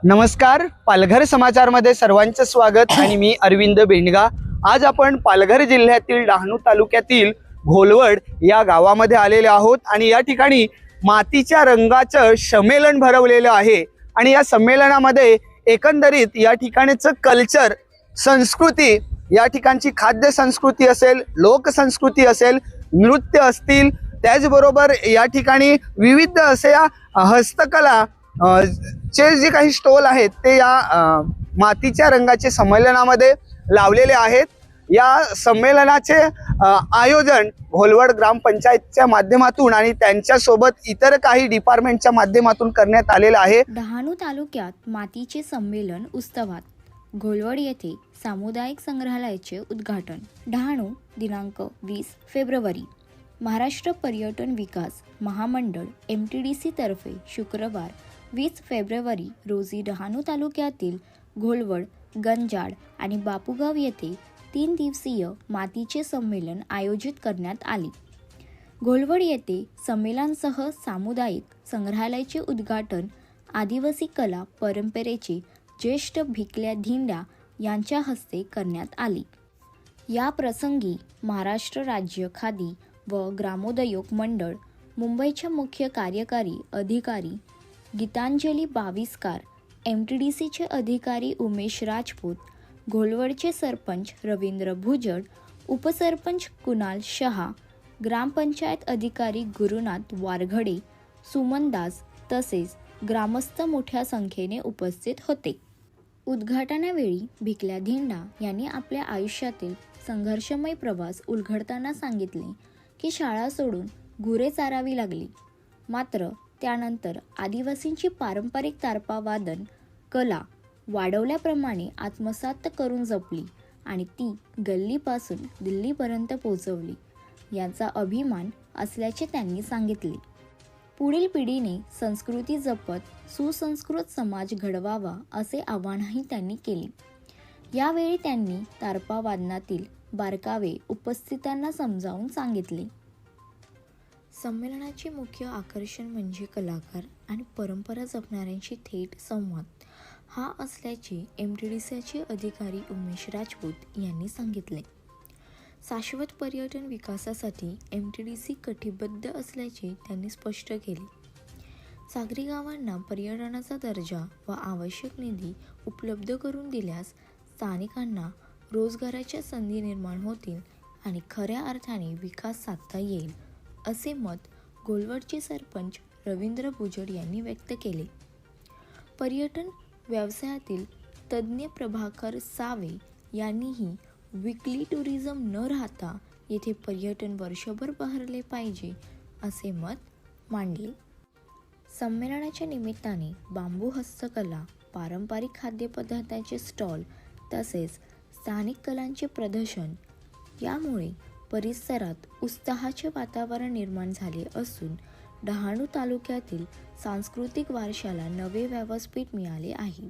नमस्कार, पालघर समाचारमध्ये सर्वांचं स्वागत आणि मी अरविंद बेंडगा। आज आपण पालघर जिल्ह्यातील डहाणू तालुक्यातील घोलवड या गावामध्ये आलेले आहोत आणि या ठिकाणी मातीच्या रंगाचं संमेलन भरवलेलं आहे आणि या संमेलनामध्ये एकंदरीत या ठिकाणचं कल्चर, संस्कृती, या ठिकाणची खाद्य संस्कृती असेल, लोकसंस्कृती असेल, नृत्य असतील, त्याचबरोबर या ठिकाणी विविध अशा हस्तकला चे जे काही स्टॉल आहेत ते या मातीच्या रंगाचे संमेलनामध्ये लावलेले आहेत। या संमेलनाचे आयोजन घोलवड ग्रामपंचायतच्या माध्यमातून आणि त्यांच्या सोबत इतर काही डिपार्टमेंटच्या माध्यमातून करण्यात आलेलं आहे। डहाणू तालुक्यात मातीचे संमेलन उत्सवात घोलवड येथे सामुदायिक संग्रहालयाचे उद्घाटन। डहाणू दिनांक 20 फेब्रुवारी। महाराष्ट्र पर्यटन विकास महामंडळ MTDC तर्फे शुक्रवार 20 फेब्रुवारी रोजी डहाणू तालुक्यातील घोलवड, गंजाड आणि बापूगाव येथे 3 दिवसीय मातीचे संमेलन आयोजित करण्यात आले। घोलवड येथे संमेलनासह सामुदायिक संग्रहालयाचे उद्घाटन आदिवासी कला परंपरेचे ज्येष्ठ भिकल्या धिंड्या यांच्या हस्ते करण्यात आले। या प्रसंगी महाराष्ट्र राज्य खादी व ग्रामोद्योग मंडळ मुंबईच्या मुख्य कार्यकारी अधिकारी गीतांजली बाविस्कार, MTDCचे अधिकारी उमेश राजपूत, घोलवडचे सरपंच रवींद्र भुजड, उपसरपंच कुणाल शहा, ग्रामपंचायत अधिकारी गुरुनाथ वारघडे, सुमन दास तसेच ग्रामस्थ मोठ्या संख्येने उपस्थित होते। उद्घाटनावेळी भिकल्या धिंडा यांनी आपल्या आयुष्यातील संघर्षमय प्रवास उलगडताना सांगितले की शाळा सोडून गुरे चारावी लागली, मात्र त्यानंतर आदिवासींची पारंपरिक तारपा वादन कला वाढवल्याप्रमाणे आत्मसात करून जपली आणि ती गल्लीपासून दिल्लीपर्यंत पोहोचवली, याचा अभिमान असल्याचे त्यांनी सांगितले। पुढील पिढीने संस्कृती जपत सुसंस्कृत समाज घडवावा असे आवाहनही त्यांनी केले। यावेळी त्यांनी तारपा वादनातील बारकावे उपस्थितांना समजावून सांगितले। संमेलनाचे मुख्य आकर्षण म्हणजे कलाकार आणि परंपरा जपणाऱ्यांशी थेट संवाद हा असल्याचे MTDCचे अधिकारी उमेश राजपूत यांनी सांगितले। शाश्वत पर्यटन विकासासाठी MTDC कटिबद्ध असल्याचे त्यांनी स्पष्ट केले। सागरी गावांना पर्यटनाचा दर्जा व आवश्यक निधी उपलब्ध करून दिल्यास स्थानिकांना रोजगाराच्या संधी निर्माण होतील आणि खऱ्या अर्थाने विकास साधता येईल, असे मत घोलवडचे सरपंच रवींद्र भुजड यांनी व्यक्त केले। पर्यटन व्यवसायातील तज्ज्ञ प्रभाकर सावे यांनीही विकली टुरिझम न राहता येथे पर्यटन वर्षभर बहरले पाहिजे असे मत मांडले। संमेलनाच्या निमित्ताने बांबू हस्तकला, पारंपरिक खाद्यपदार्थांचे स्टॉल तसेच स्थानिक कलांचे प्रदर्शन यामुळे परिसरात उत्साहाचे वातावरण निर्माण झाले असून डहाणू तालुक्यातील सांस्कृतिक वारशाला नवे व्यासपीठ मिळाले आहे।